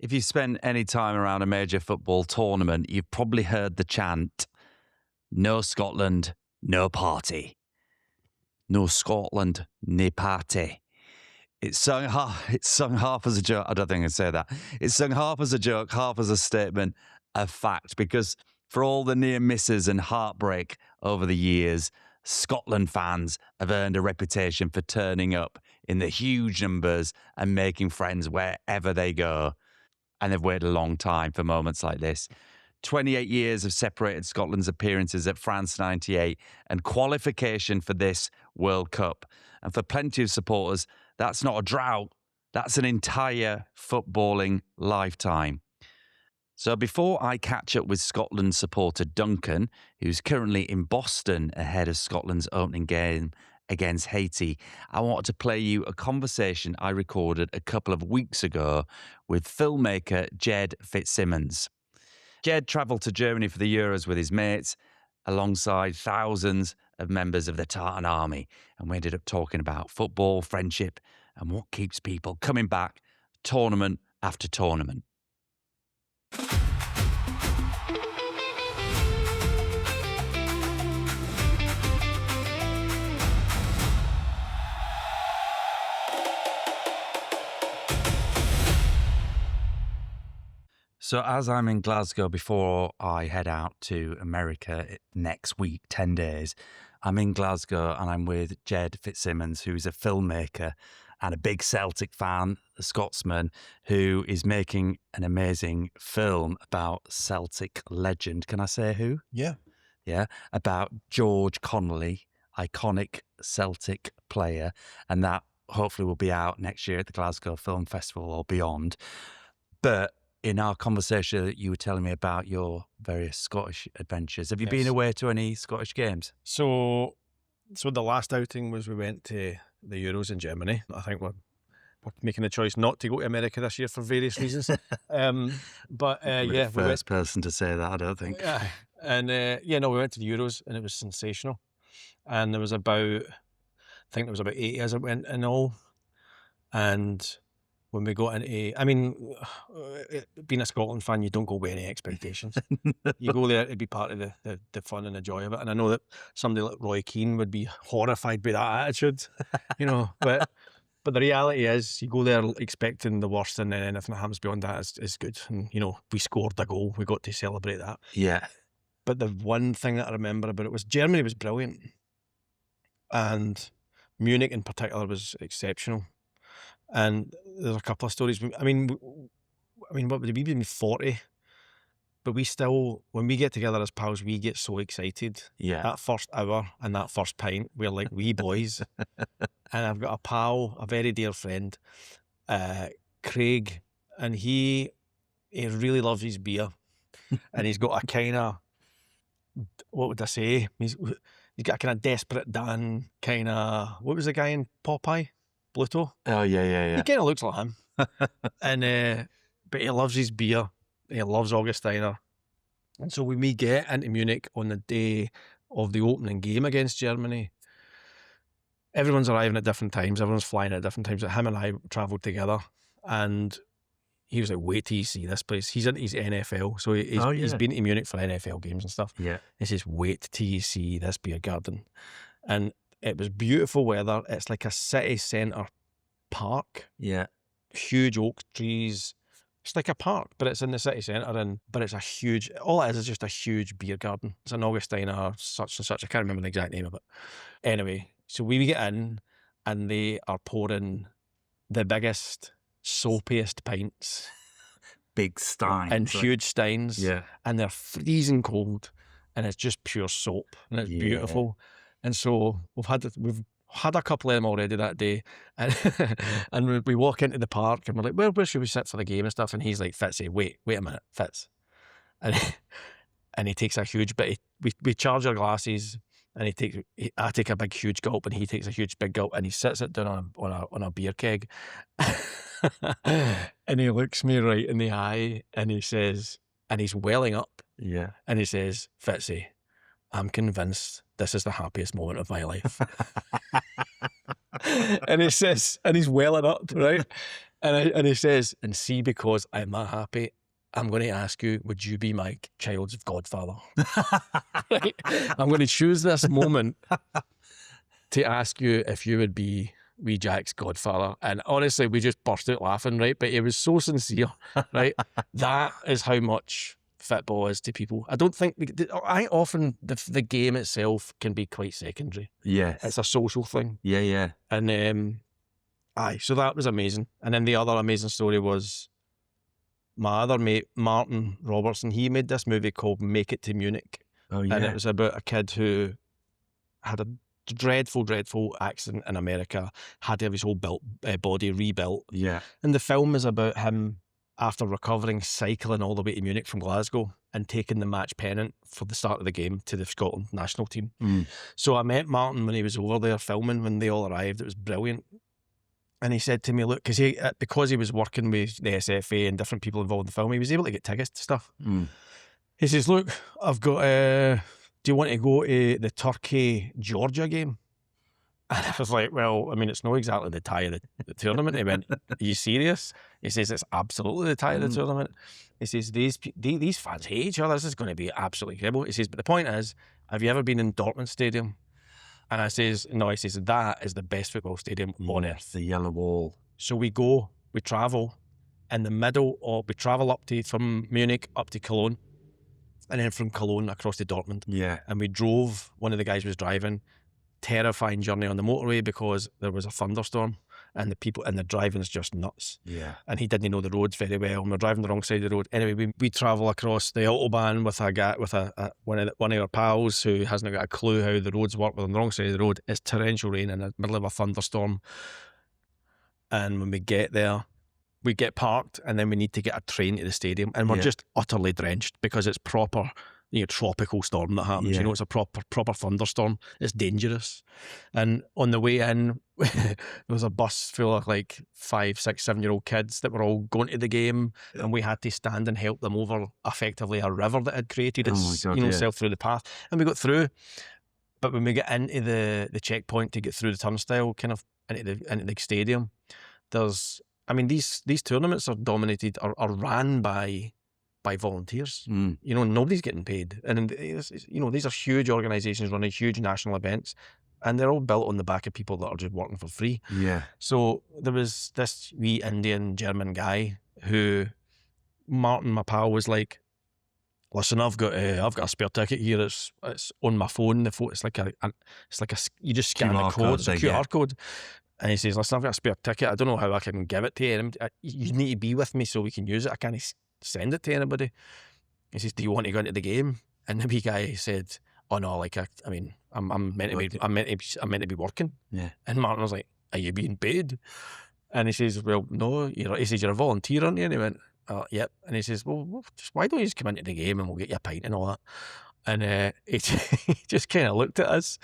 If you've spent any time around a major football tournament, you've probably heard the chant, "No Scotland, no party." No Scotland, no party. It's sung half as a joke. I don't think I can say that. It's sung half as a joke, half as a statement of fact, because for all the near misses and heartbreak over the years, Scotland fans have earned a reputation for turning up in the huge numbers and making friends wherever they go. And they've waited a long time for moments like this. 28 years have separated Scotland's appearances at France 98 and qualification for this World Cup. And for plenty of supporters, that's not a drought. That's an entire footballing lifetime. So before I catch up with Scotland supporter Duncan, who's currently in Boston ahead of Scotland's opening game against Haiti, I wanted to play you a conversation I recorded a couple of weeks ago with filmmaker Ged Fitzsimmons. Ged travelled to Germany for the Euros with his mates, alongside thousands of members of the Tartan Army, and we ended up talking about football, friendship, and what keeps people coming back tournament after tournament. So as I'm in Glasgow before I head out to America next week, 10 days, I'm in Glasgow and I'm with Ged Fitzsimmons, who's a filmmaker and a big Celtic fan, a Scotsman, who is making an amazing film about Celtic legend. Can I say who? Yeah. Yeah, about George Connolly, iconic Celtic player, and that hopefully will be out next year at the Glasgow Film Festival or beyond. But in our conversation, you were telling me about your various Scottish adventures. Have you been away to any Scottish games? So the last outing was we went to the Euros in Germany. I think we're making the choice not to go to America this year for various reasons. But yeah, we first person to say that, I don't think. Yeah, and we went to the Euros and it was sensational. And there was about 80 as it went in all, and when we got into, being a Scotland fan, you don't go with any expectations. You go there to be part of the fun and the joy of it. And I know that somebody like Roy Keane would be horrified by that attitude, but the reality is you go there expecting the worst, and then anything that happens beyond that is good. And, we scored a goal. We got to celebrate that. Yeah. But the one thing that I remember about it was Germany was brilliant. And Munich in particular was exceptional. And there's a couple of stories. I mean, what would we be 40? But we still, when we get together as pals, we get so excited. Yeah. That first hour and that first pint, we're like wee boys. And I've got a pal, a very dear friend, Craig, and he really loves his beer. And he's got a kind of, what would I say? He's got a kind of Desperate Dan kind of, what was the guy in Popeye? Bluto. Oh, yeah. He kind of looks like him. And but he loves his beer. He loves Augustiner. And so when we get into Munich on the day of the opening game against Germany, everyone's arriving at different times. Everyone's flying at different times. Him and I travelled together, and he was like, wait till you see this place. He's into his NFL. So he's been to Munich for NFL games and stuff. Yeah. He says, wait till you see this beer garden. And it was beautiful weather. It's like a city centre park. Yeah. Huge oak trees. It's like a park, but it's in the city centre. But it's a huge, all it is just a huge beer garden. It's an Augustiner, such and such. I can't remember the exact name of it. Anyway, so we get in and they are pouring the biggest, soapiest pints. Big steins. And huge steins. Yeah. And they're freezing cold. And it's just pure soap. And it's beautiful. And so we've had a couple of them already that day, and we walk into the park and we're like, where should we sit for the game and stuff? And he's like, Fitzy, wait a minute, Fitz, and he takes a huge bit. We charge our glasses, and I take a big huge gulp, and he takes a huge big gulp, and he sits it down on a beer keg, and he looks me right in the eye, and he says, and he's welling up, and he says, Fitzy, I'm convinced this is the happiest moment of my life. And he says, and he's welling up, right? And he says, and see, because I'm that happy, I'm going to ask you, would you be my child's godfather? Right? I'm going to choose this moment to ask you if you would be wee Jack's godfather. And honestly, we just burst out laughing, right? But it was so sincere, right? That is how much football is to people. I don't think, I often, the game itself can be quite secondary. Yes. It's a social thing. Yeah. And aye, so that was amazing. And then the other amazing story was my other mate, Martin Robertson. He made this movie called Make It to Munich. Oh, yeah. And it was about a kid who had a dreadful accident in America, had to have his whole body rebuilt. Yeah. And the film is about him, after recovering, cycling all the way to Munich from Glasgow and taking the match pennant for the start of the game to the Scotland national team. So I met Martin when he was over there filming, when they all arrived. It was brilliant. And he said to me, look, because he was working with the SFA and different people involved in the film, he was able to get tickets to stuff. He says, look, I've got, do you want to go to the Turkey-Georgia game? And I was like, well, I mean, it's not exactly the tie of the tournament. He went, are you serious? He says, it's absolutely the tie of the tournament. He says, these fans hate each other. This is going to be absolutely incredible. He says, but the point is, have you ever been in Dortmund Stadium? And I says, no. He says, that is the best football stadium on earth. The yellow wall. So we travel in the middle, or we travel from Munich up to Cologne, and then from Cologne across to Dortmund. Yeah. And we drove, one of the guys was driving, terrifying journey on the motorway because there was a thunderstorm and the driving's just nuts. Yeah. And he didn't know the roads very well, and we're driving the wrong side of the road. Anyway, we travel across the Autobahn with a guy, with one of our pals who hasn't got a clue how the roads work. We're on the wrong side of the road. It's torrential rain in the middle of a thunderstorm. And when we get there, we get parked, and then we need to get a train to the stadium, and we're just utterly drenched because it's proper, tropical storm that happens. Yeah. It's a proper thunderstorm. It's dangerous. And on the way in, there was a bus full of like 5, 6, 7-year-old kids that were all going to the game, and we had to stand and help them over effectively a river that had created itself through the path. And we got through. But when we get into the checkpoint to get through the turnstile, kind of into the stadium, these tournaments are dominated are ran by volunteers. Nobody's getting paid, and these are huge organisations running huge national events, and they're all built on the back of people that are just working for free. Yeah. So there was this wee Indian German guy who Martin, my pal, was like, listen, I've got a spare ticket here. It's on my phone. It's like you just scan the code. It's a QR code. And he says, listen, I've got a spare ticket. I don't know how I can give it to you. You need to be with me so we can use it. I can't send it to anybody. He says, do you want to go into the game? And the wee guy said, oh no, I'm meant to be working. Yeah. And Martin was like, are you being paid? And he says, well, no. He says, you're a volunteer, aren't you? And he went, yep. And he says, well, why don't you just come into the game and we'll get you a pint and all that? And he just kind of looked at us,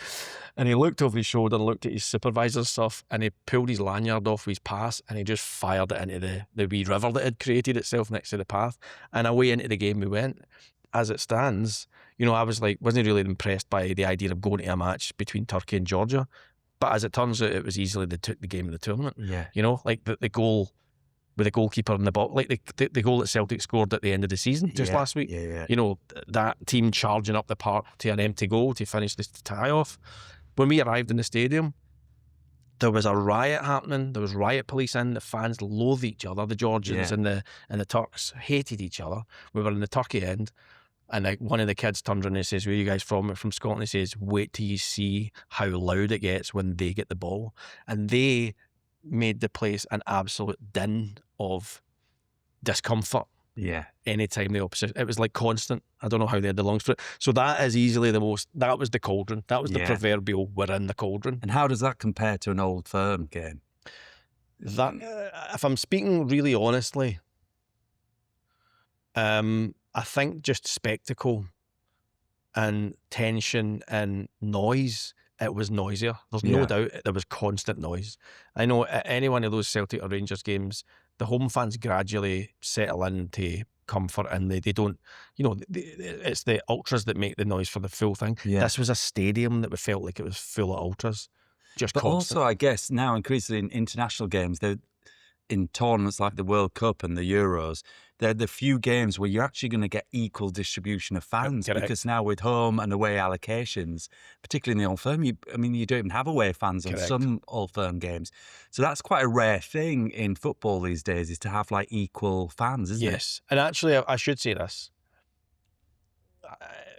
and he looked over his shoulder and looked at his supervisor's stuff, and he pulled his lanyard off his pass, and he just fired it into the wee river that had created itself next to the path. And away into the game we went. As it stands, I wasn't really impressed by the idea of going to a match between Turkey and Georgia, but as it turns out, it was easily the game of the tournament. Yeah. Like the goal with the goalkeeper in the ball, like the goal that Celtic scored at the end of the season just last week. Yeah. That team charging up the park to an empty goal to finish the tie off. When we arrived in the stadium, there was a riot happening. There was riot police in. The fans loathed each other. The Georgians and the Turks hated each other. We were in the Turkey end, and one of the kids turns around and says, "Where are you guys from?" From Scotland. He says, "Wait till you see how loud it gets when they get the ball." And they made the place an absolute din of discomfort. Yeah. Anytime the opposition, it was like constant. I don't know how they had the lungs for it. So that is easily that was the cauldron. That was the proverbial, we're in the cauldron. And how does that compare to an Old Firm game? That, if I'm speaking really honestly, I think just spectacle and tension and noise, it was noisier. There's no doubt there was constant noise. I know at any one of those Celtic or Rangers games, the home fans gradually settle into comfort, and they don't, it's the ultras that make the noise for the full thing. Yeah. This was a stadium that felt like it was full of ultras. But constant. Also, I guess now increasingly in international games, in tournaments like the World Cup and the Euros, they're the few games where you're actually going to get equal distribution of fans. Correct. Because now with home and away allocations, particularly in the Old Firm, you don't even have away fans on Correct. some Old Firm games. So that's quite a rare thing in football these days, is to have like equal fans, isn't it? Yes. And actually, I should say this.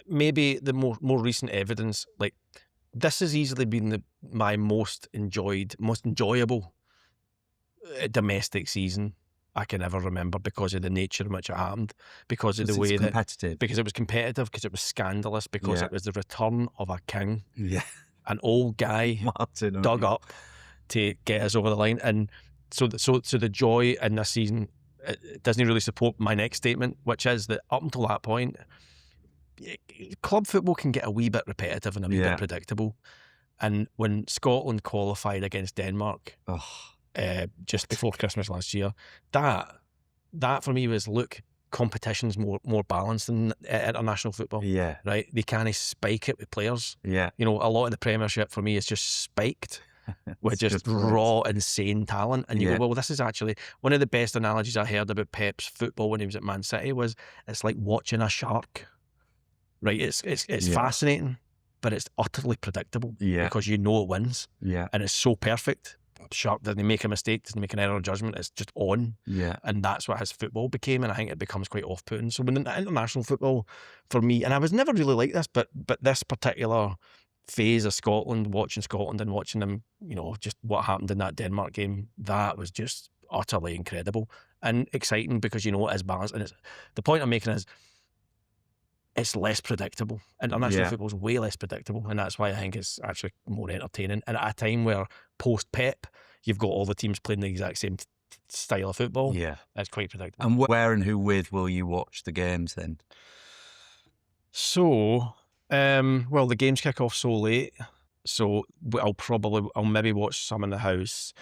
Maybe the more recent evidence, like this has easily been my most enjoyable domestic season I can ever remember, because of the nature in which it happened, because of the way that competitive. because it was competitive, because it was scandalous, because it was the return of a king, an old guy Martin, dug up to get us over the line, and so the joy in this season, it doesn't really support my next statement, which is that up until that point, club football can get a wee bit repetitive and a wee bit predictable. And when Scotland qualified against Denmark just before Christmas last year, that for me was, look, competition's more balanced than international football. Yeah. Right? They can't spike it with players. Yeah. You know, a lot of the Premiership for me is just spiked with just raw, insane talent. And you go, well, this is actually one of the best analogies I heard about Pep's football when he was at Man City was, it's like watching a shark. Right? It's fascinating, but it's utterly predictable because you know it wins. Yeah. And it's so perfect. Shark doesn't make a mistake, doesn't make an error of judgment, it's just on. Yeah. And that's what his football became, and I think it becomes quite off-putting. So when the international football, for me, and I was never really like this, but this particular phase of Scotland, watching Scotland and watching them, you know, just what happened in that Denmark game, that was just utterly incredible and exciting, because you know it is balanced. And the point I'm making is, it's less predictable. International football's way less predictable, and that's why I think it's actually more entertaining. And at a time where post-Pep, you've got all the teams playing the exact same style of football, it's quite predictable. And where and who with will you watch the games then? So, well, the games kick off so late, so I'll maybe watch some in the house.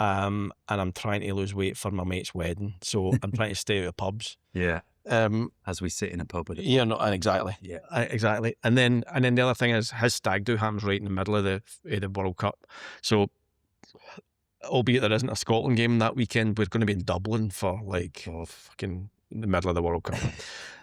And I'm trying to lose weight for my mate's wedding, so I'm trying to stay out of pubs. Yeah. As we sit in a pub. Exactly. Yeah. Exactly. And then the other thing is, his stag do happens right in the middle of the World Cup. So, albeit there isn't a Scotland game that weekend, we're going to be in Dublin for fucking the middle of the World Cup.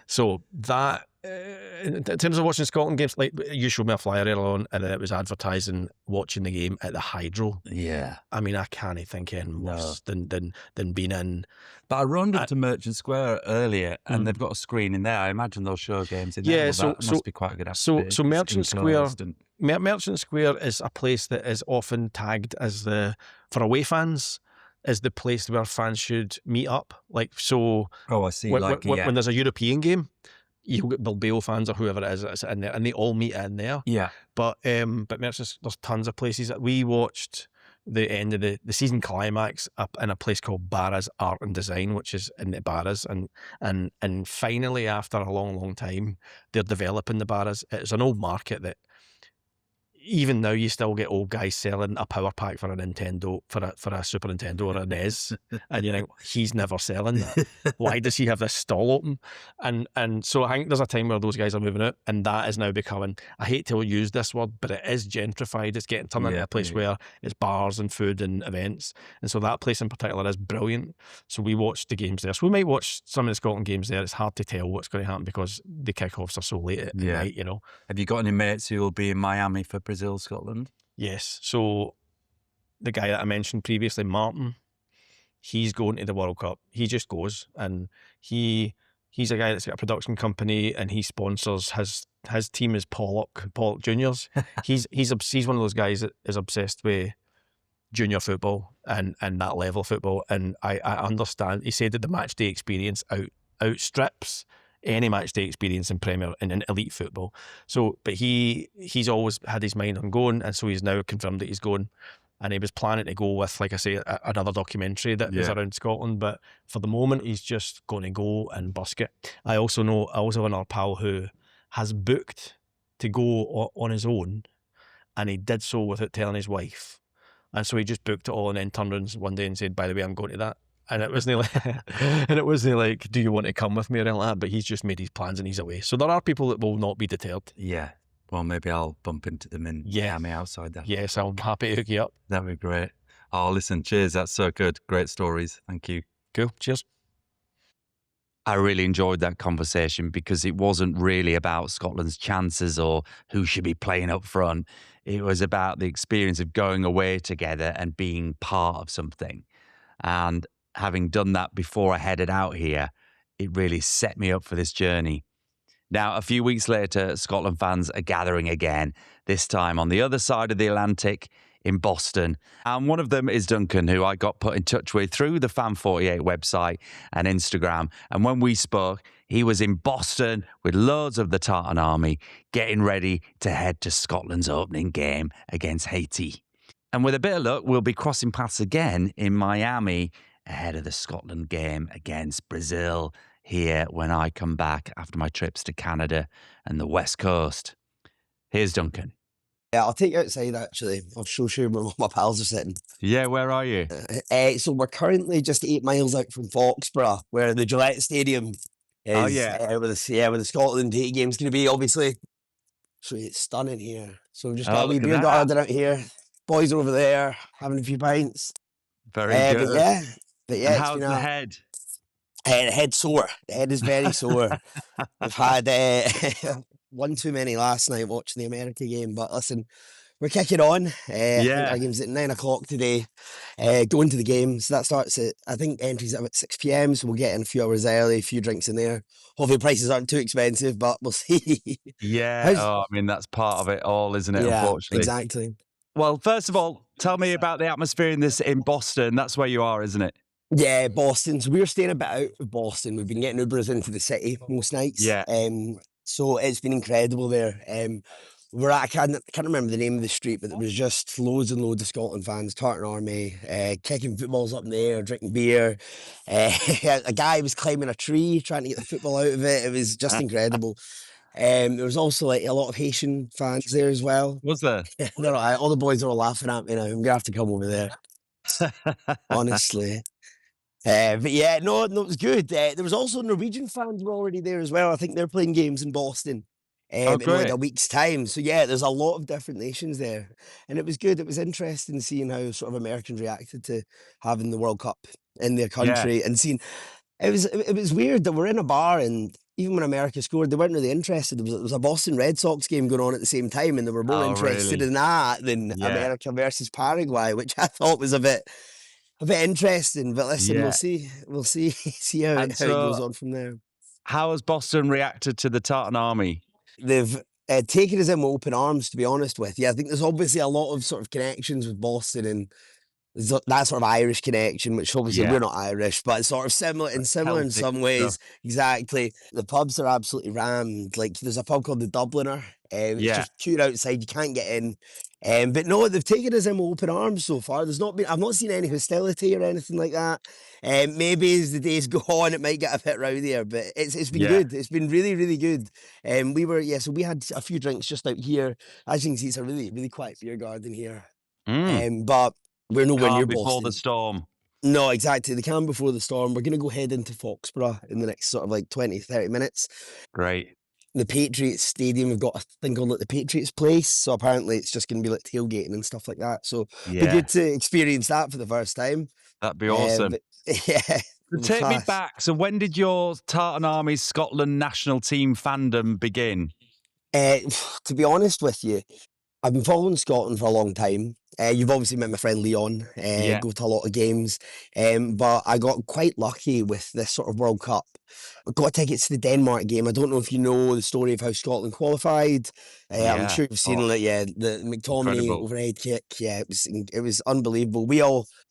So that, in terms of watching Scotland games, like you showed me a flyer earlier on, and it was advertising watching the game at the Hydro. Yeah. I mean, I can't think anything worse than being in. But I rounded up to Merchant Square earlier, and they've got a screen in there. I imagine they'll show games in there. Yeah, that must be quite a good atmosphere. So Merchant Square is a place that is often tagged as for away fans, is the place where fans should meet up. Like, so. Oh, I see. When there's a European game, Bilbao fans or whoever it is in there, and they all meet in there. Yeah. But Merchant, there's tons of places. We watched the end of the season climax up in a place called Barra's Art and Design, which is in the Barra's, and finally, after a long time, they're developing the Barra's. It's an old market that, even now, you still get old guys selling a power pack for a Nintendo, for a Super Nintendo or a NES, and you think, he's never selling that. Why does he have this stall open? And so I think there's a time where those guys are moving out, and that is now becoming, I hate to use this word, but it is gentrified. It's getting turned into a place where it's bars and food and events, and so that place in particular is brilliant. So we watched the games there. So we might watch some of the Scotland games there. It's hard to tell what's going to happen because the kickoffs are so late at night, you know. Have you got any mates who will be in Miami for Brazil, Scotland? Yes. So the guy that I mentioned previously, Martin, he's going to the World Cup. He just goes, and he's a guy that's got a production company, and he sponsors his team is Pollock Juniors. he's one of those guys that is obsessed with junior football and that level of football. And I understand. He said that the match day experience outstrips any match day experience in Premier and in elite football. So, but he's always had his mind on going, and so he's now confirmed that he's going. And he was planning to go with, like I say, another documentary that was around Scotland. But for the moment, he's just going to go and busk it. I also have another pal who has booked to go on his own, and he did so without telling his wife. And so he just booked it all, and then turned around one day and said, "By the way, I'm going to that." And it wasn't like, "Do you want to come with me?" or anything like that. But he's just made his plans and he's away. So there are people that will not be deterred. Yeah. Well, maybe I'll bump into them in Miami outside there. Yes, I'm happy to hook you up. That'd be great. Oh, listen, cheers. That's so good. Great stories. Thank you. Cool. Cheers. I really enjoyed that conversation because it wasn't really about Scotland's chances or who should be playing up front. It was about the experience of going away together and being part of something. And having done that before I headed out here, it really set me up for this journey. Now, a few weeks later, Scotland fans are gathering again, this time on the other side of the Atlantic in Boston. And one of them is Duncan, who I got put in touch with through the Fan48 website and Instagram. And when we spoke, he was in Boston with loads of the Tartan Army, getting ready to head to Scotland's opening game against Haiti. And with a bit of luck, we'll be crossing paths again in Miami ahead of the Scotland game against Brazil here when I come back after my trips to Canada and the West Coast. Here's Duncan. Yeah, I'll take you outside actually. I'll show you where my pals are sitting. Yeah, where are you? So we're currently just 8 miles out from Foxborough, where the Gillette Stadium is. Oh, yeah. Where the Scotland Haiti game's going to be, obviously. So it's stunning here. So we've just got a wee Look at beer that. garden out here. Boys are over there having a few pints. Very But good. yeah, And it's how's been the head? the head's sore. The head is very sore. We've had one too many last night watching the America game. But listen, we're kicking on. I think Yeah. our game's at 9 o'clock today. Going to the game. So that starts at, I think entry's at about 6 p.m. So we'll get in a few hours early, a few drinks in there. Hopefully prices aren't too expensive, but we'll see. Yeah. How's- Oh, I mean, that's part of it all, isn't it? yeah, Unfortunately. exactly. Well, first of all, tell me about the atmosphere in Boston. That's where you are, isn't it? Yeah, Boston. So we're staying a bit out of Boston. We've been getting Ubers into the city most nights. Yeah. So it's been incredible there. We're at, I can't remember the name of the street, but there was just loads and loads of Scotland fans, Tartan Army, kicking footballs up in the air, drinking beer. A guy was climbing a tree trying to get the football out of it. It was just incredible. There was also like a lot of Haitian fans there as well. Was there? All the boys are all laughing at me now. I'm gonna have to come over there, honestly. But yeah, no, it was good. There was also Norwegian fans were already there as well. I think they're playing games in Boston in like great. a week's time. So yeah, there's a lot of different nations there, and it was good. It was interesting seeing how sort of Americans reacted to having the World Cup in their country and seeing. It was weird that we're in a bar and even when America scored, they weren't really interested. There was a Boston Red Sox game going on at the same time, and they were more interested really? in that than America versus Paraguay, which I thought was a bit interesting. But listen, Yeah. we'll see how And it goes on from there. How has Boston reacted to the Tartan Army? They've taken us in with open arms, to be honest with you. I think there's obviously a lot of sort of connections with Boston and that sort of Irish connection, which obviously we're not Irish, but it's sort of similar in Celtic some ways. stuff. Exactly. The pubs are absolutely rammed. Like there's a pub called the Dubliner. It's just queued outside. You can't get in. But no, they've taken us in with open arms so far. I've not seen any hostility or anything like that. Maybe as the days go on, it might get a bit rowdier, but it's been good. It's been really, really good. So we had a few drinks just out here. As you can see, it's a really, really quiet beer garden here. But we're nowhere near before Boston. the storm. No, exactly. The calm before the storm. We're going to go head into Foxborough in the next sort of like 20, 30 minutes. Great. The Patriots Stadium, we've got a thing called like the Patriots Place. So apparently it's just going to be like tailgating and stuff like that. So it'd be good to experience that for the first time. That'd be awesome. Yeah. So take me back. So when did your Tartan Army Scotland national team fandom begin? To be honest with you, I've been following Scotland for a long time. You've obviously met my friend Leon, go to a lot of games. But I got quite lucky with this sort of World Cup. I got tickets to the Denmark game. I don't know if you know the story of how Scotland qualified. I'm sure you've seen it. The McTominay overhead kick. Yeah, it was unbelievable.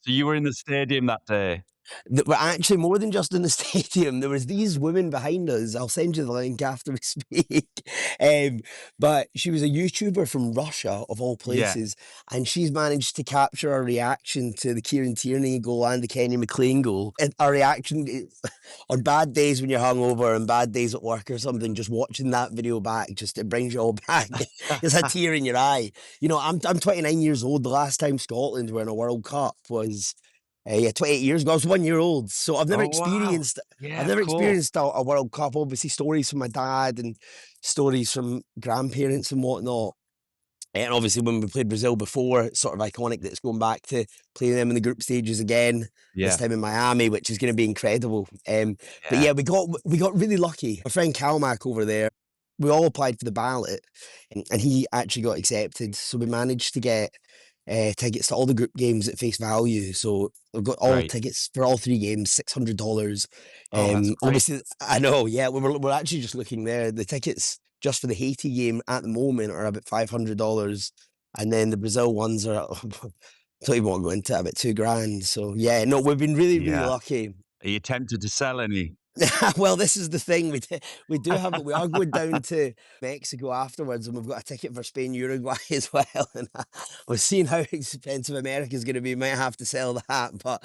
So you were in the stadium that day? We're actually more than just in the stadium. There was these women behind us. I'll send you the link after we speak. But she was a YouTuber from Russia, of all places, and she's managed to capture our reaction to the Kieran Tierney goal and the Kenny McLean goal. And our reaction on bad days when you're hungover and bad days at work or something, just watching that video back, it brings you all back. There's a tear in your eye. You know, I'm 29 years old. The last time Scotland were in a World Cup was 28 years ago. I was 1 year old, so I've never experienced. I've never experienced a World Cup. Obviously, stories from my dad and stories from grandparents and whatnot. And obviously, when we played Brazil before, it's sort of iconic that it's going back to playing them in the group stages again. This time in Miami, which is going to be incredible. But yeah, we got really lucky. My friend Calmac over there, we all applied for the ballot, and he actually got accepted. So we managed to get tickets to all the group games at face value. So we've got all Great. tickets for all 3 games, $600. Oh, that's great. Obviously, I know. Yeah, we're actually just looking there. The tickets just for the Haiti game at the moment are about $500, and then the Brazil ones are. Don't even want to go into it, about $2,000. So yeah, no, we've been really Yeah. lucky. Are you tempted to sell any? Well, this is the thing. We are going down to Mexico afterwards, and we've got a ticket for Spain, Uruguay as well. And we're seeing how expensive America's going to be. Might have to sell that, but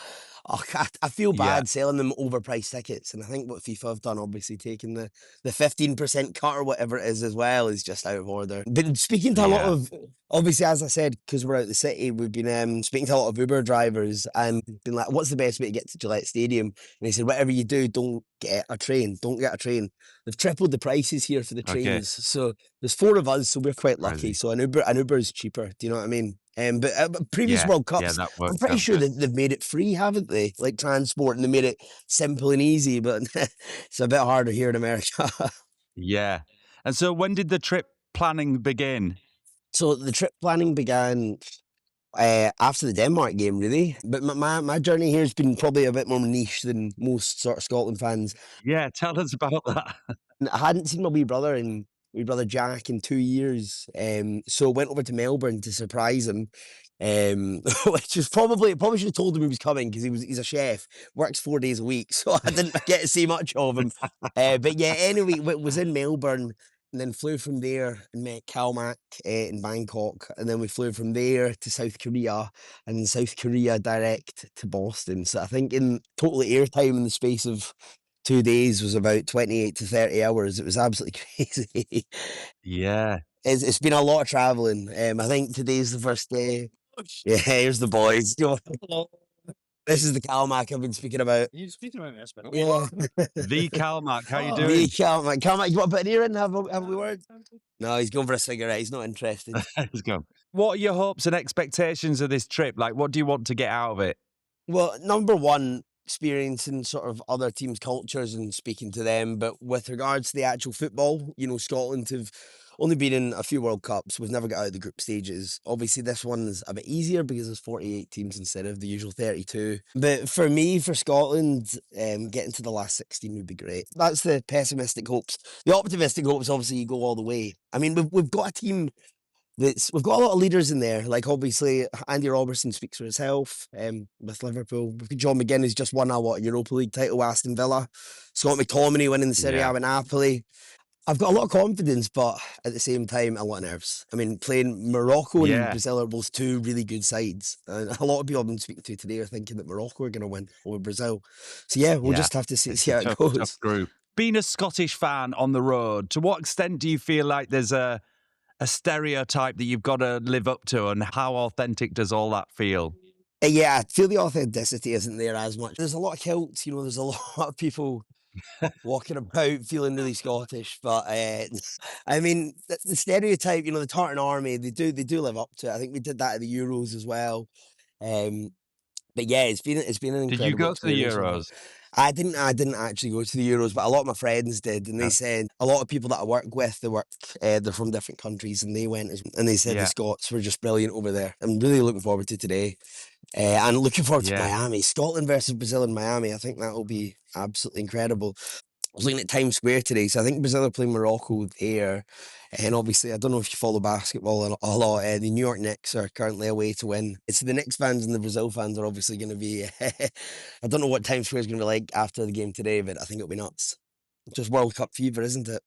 I feel Yeah. bad selling them overpriced tickets. And I think what FIFA have done, obviously taking the 15% cut or whatever it is as well, is just out of order. But speaking to a lot Yeah. of, obviously, as I said, because we're out the city, we've been speaking to a lot of Uber drivers and been like, "What's the best way to get to Gillette Stadium?" And he said, "Whatever you do, don't get a train. Don't get a train." They've tripled the prices here for the Okay. trains. So there's 4 of us, so we're quite lucky. Crazy. So an Uber is cheaper. Do you know what I mean? But previous Yeah. World Yeah, Cups, that I'm works pretty out sure good. they've made it free, haven't they? Like transport, and they made it simple and easy. But it's a bit harder here in America. Yeah. And so when did the trip planning begin? So the trip planning began after the Denmark game, really. But my journey here has been probably a bit more niche than most sort of Scotland fans. Yeah, tell us about that. And I hadn't seen my wee brother Jack, in 2 years. So went over to Melbourne to surprise him. Which was probably should have told him he was coming, because he's a chef, works 4 days a week, so I didn't get to see much of him. But yeah, anyway, was in Melbourne, and then flew from there and met Calmac in Bangkok, and then we flew from there to South Korea, and in South Korea direct to Boston. So I think in total airtime in the space of 2 days was about 28 to 30 hours. It was absolutely crazy. Yeah. It's been a lot of traveling. I think today's the first day. Yeah, here's the boys. This is the Calmac I've been speaking about. You speaking about this, but Yeah. The Calmac, how you The doing? Calmac. Calmac, you want to put an ear in? Have we word? No, he's going for a cigarette. He's not interested. Let's go. What are your hopes and expectations of this trip? Like, what do you want to get out of it? Well, number one, experiencing sort of other teams' cultures and speaking to them. But with regards to the actual football, Scotland have only been in a few World Cups. We've never got out of the group stages. Obviously, this one's a bit easier because there's 48 teams instead of the usual 32. But for me, for Scotland, getting to the last 16 would be great. That's the pessimistic hopes. The optimistic hopes, obviously, you go all the way. I mean, we've got a team we've got a lot of leaders in there. Like, obviously, Andy Robertson speaks for himself with Liverpool. We've got John McGinn, who's just won a Europa League title with Aston Villa. Scott McTominay winning the Serie A with Napoli. I've got a lot of confidence, but at the same time, a lot of nerves. I mean, playing Morocco and Brazil are both 2 really good sides. And a lot of people I've been speaking to today are thinking that Morocco are going to win over Brazil. So yeah, we'll just have to see how it goes. Tough group. Being a Scottish fan on the road, to what extent do you feel like there's a stereotype that you've got to live up to, and how authentic does all that feel? Yeah, I feel the authenticity isn't there as much. There's a lot of kilts, there's a lot of people walking about feeling really Scottish, but I mean, the stereotype, the Tartan Army, they do live up to it. I think we did that at the Euros as well. But yeah, it's been an incredible Did you go to the experience so far. Euros? I didn't actually go to the Euros, but a lot of my friends did, and they said a lot of people that I work with, they're from different countries, and they went and they said the Scots were just brilliant over there. I'm really looking forward to today, and looking forward to Miami, Scotland versus Brazil in Miami. I think that will be absolutely incredible. I was looking at Times Square today, so I think Brazil are playing Morocco there. And obviously, I don't know if you follow basketball a lot. The New York Knicks are currently away to win. It's the Knicks fans and the Brazil fans are obviously going to be. I don't know what Times Square is going to be like after the game today, but I think it'll be nuts. Just World Cup fever, isn't it?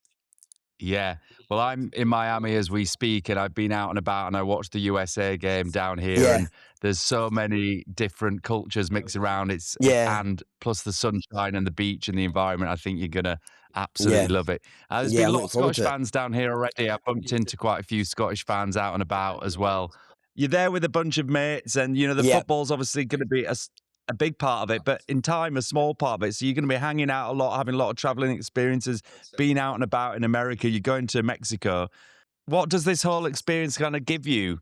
Yeah. Well, I'm in Miami as we speak, and I've been out and about, and I watched the USA game down here, and there's so many different cultures mixed around. And plus the sunshine and the beach and the environment. I think you're gonna absolutely love it. There's been a lot of Scottish fans down here already. I've bumped into quite a few Scottish fans out and about as well. You're there with a bunch of mates, and the football's obviously going to be a big part of it, but in time, a small part of it. So you're going to be hanging out a lot, having a lot of traveling experiences, being out and about in America. You're going to Mexico. What does this whole experience kind of give you?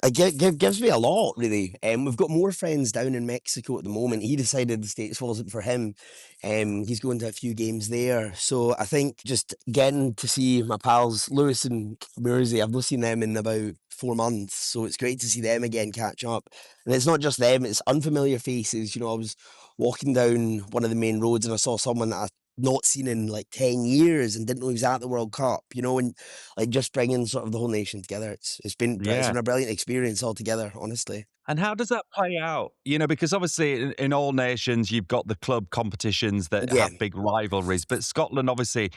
It gives me a lot, really. We've got more friends down in Mexico at the moment. He decided the States wasn't for him. He's going to a few games there. So I think just getting to see my pals, Lewis and Mersey, I've not seen them in about 4 months. So it's great to see them again catch up. And it's not just them, it's unfamiliar faces. I was walking down one of the main roads and I saw someone that I'd not seen in like 10 years and didn't know he was at the World Cup, and like just bringing sort of the whole nation together. It's Yeah. been a brilliant experience altogether, honestly. And how does that play out? Because obviously in all nations, you've got the club competitions that Yeah, have big rivalries. But Scotland, obviously,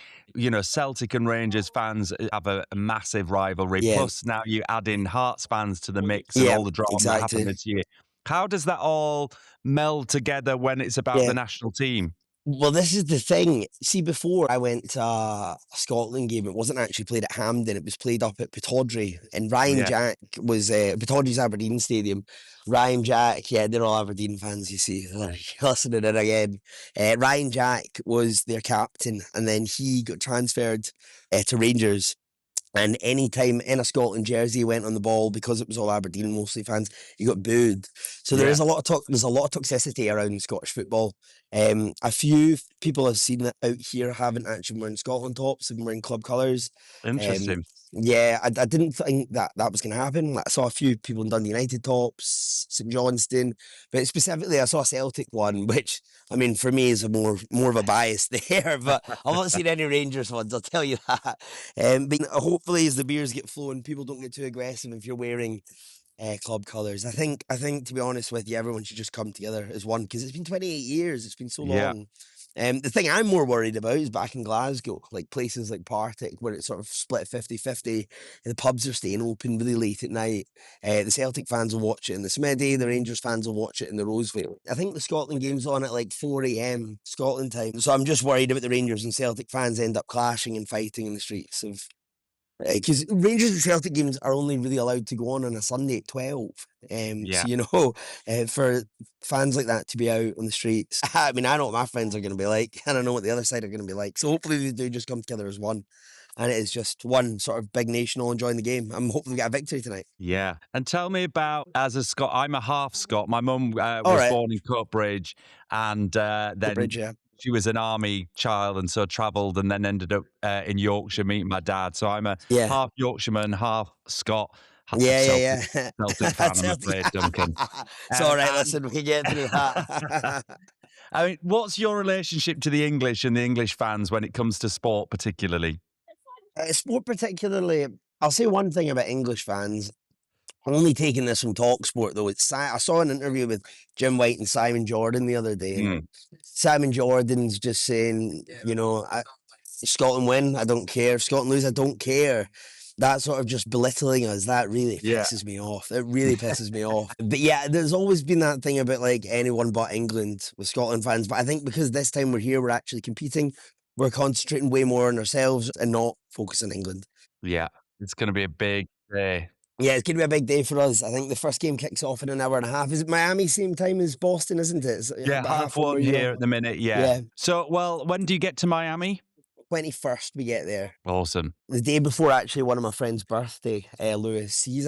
Celtic and Rangers fans have a massive rivalry. yeah, Plus, now you add in Hearts fans to the mix and yeah, all the drama that happened exactly. this year. How does that all meld together when it's about Yeah. the national team? Well, this is the thing. See, before I went to a Scotland game, it wasn't actually played at Hampden. It was played up at Pittodrie. And Ryan Yeah, Jack was Pittodrie's Aberdeen Stadium. Ryan Jack, yeah, they're all Aberdeen fans, you see. They're like, listening in again. Ryan Jack was their captain, and then he got transferred to Rangers. And any time in a Scotland jersey went on the ball, because it was all Aberdeen mostly fans, he got booed. So there yeah, is a lot of talk. There's a lot of toxicity around Scottish football. A few people I've seen it out here haven't actually wearing Scotland tops and wearing club colours. Um, interesting. yeah, I didn't think that was going to happen. Like, I saw a few people in Dundee United tops, St Johnstone, but specifically I saw a Celtic one, which I mean for me is a more of a bias there. But I've not seen any Rangers ones. I'll tell you that. But hopefully, as the beers get flowing, people don't get too aggressive if you're wearing club colours. I think to be honest with you, everyone should just come together as one because it's been 28 years. It's been so Yeah, long. The thing I'm more worried about is back in Glasgow, like places like Partick, where it's sort of split 50-50. The pubs are staying open really late at night. The Celtic fans will watch it in the Smithy, the Rangers fans will watch it in the Rosevale. I think the Scotland game's on at like 4 a.m. Scotland time. So I'm just worried about the Rangers and Celtic fans end up clashing and fighting in the streets of because Rangers and Celtic games are only really allowed to go on a Sunday at 12. yeah. So, for fans like that to be out on the streets, I mean, I know what my friends are going to be like, and I know what the other side are going to be like. So hopefully they do just come together as one. And it is just one sort of big nation all enjoying the game. I'm hoping we get a victory tonight. Yeah. And tell me about, as a Scot, I'm a half Scot. My mum All was right. born in Coatbridge and The then bridge, yeah. she was an army child and so travelled and then ended up in Yorkshire meeting my dad. So I'm a Yeah. half Yorkshireman, half Scot, half Yeah, Celtic, yeah, Celtic yeah. fan, I'm afraid, Duncan. It's all right. And Listen, we can get through that. I mean, what's your relationship to the English and the English fans when it comes to sport, particularly? Sport particularly, I'll say one thing about English fans. I'm only taking this from Talksport though. I saw an interview with Jim White and Simon Jordan the other day, and Mm, Simon Jordan's just saying, Scotland win, I don't care. If Scotland lose, I don't care. That sort of just belittling us, that really yeah. pisses me off. It really pisses me off. But yeah, there's always been that thing about like anyone but England with Scotland fans. But I think because this time we're here, we're actually competing. We're concentrating way more on ourselves and not focus on England. Yeah. It's going to be a big day. Yeah, it's going to be a big day for us. I think the first game kicks off in an hour and a half. Is it Miami same time as Boston, isn't it? It's Yeah, about half half one one where you here are. at the minute. Yeah. Yeah, So, well, when do you get to Miami? 21st we get there. Awesome. The day before actually one of my friend's birthday, Lewis. He's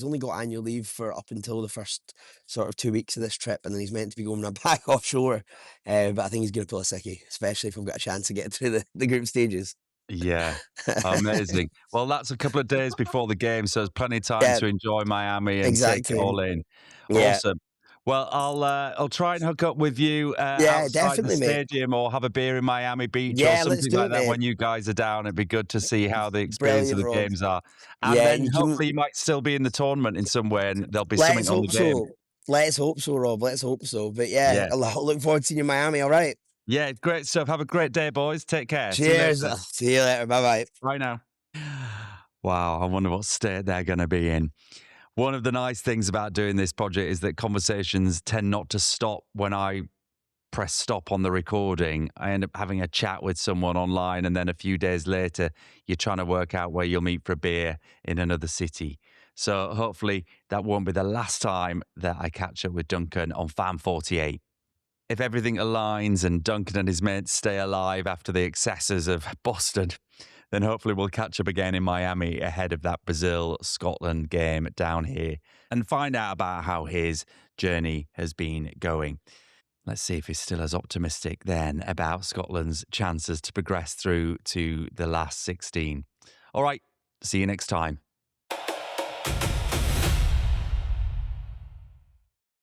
only got annual leave for up until the first sort of 2 weeks of this trip, and then he's meant to be going back offshore. But I think he's going to pull a sickie, especially if we've got a chance to get through the group stages. Yeah. Amazing. Well, that's a couple of days before the game, so there's plenty of time Yeah, to enjoy Miami and take it exactly. all in. Yeah, Awesome. Well, I'll try and hook up with you yeah, outside the definitely, mate. stadium or have a beer in Miami Beach or Yeah, let's something do like it, that mate. when you guys are down. It'd be good to see how the experience of Brilliant, the Rob. games are. And Yeah, then you can. hopefully you might still be in the tournament in some way and there'll be something Let's on the hope game. so. Let's hope so, Rob. Let's hope so. But yeah, Yeah. I'll look forward to seeing you in Miami. All right. Yeah, great stuff. Have a great day, boys. Take care. See you Cheers. later. See you later. Bye bye. Bye now. Wow, I wonder what state they're going to be in. One of the nice things about doing this project is that conversations tend not to stop when I press stop on the recording. I end up having a chat with someone online, and then a few days later, you're trying to work out where you'll meet for a beer in another city. So hopefully that won't be the last time that I catch up with Duncan on Fan 48. If everything aligns and Duncan and his mates stay alive after the excesses of Boston, then hopefully we'll catch up again in Miami ahead of that Brazil-Scotland game down here and find out about how his journey has been going. Let's see if he's still as optimistic then about Scotland's chances to progress through to the last 16. All right, see you next time.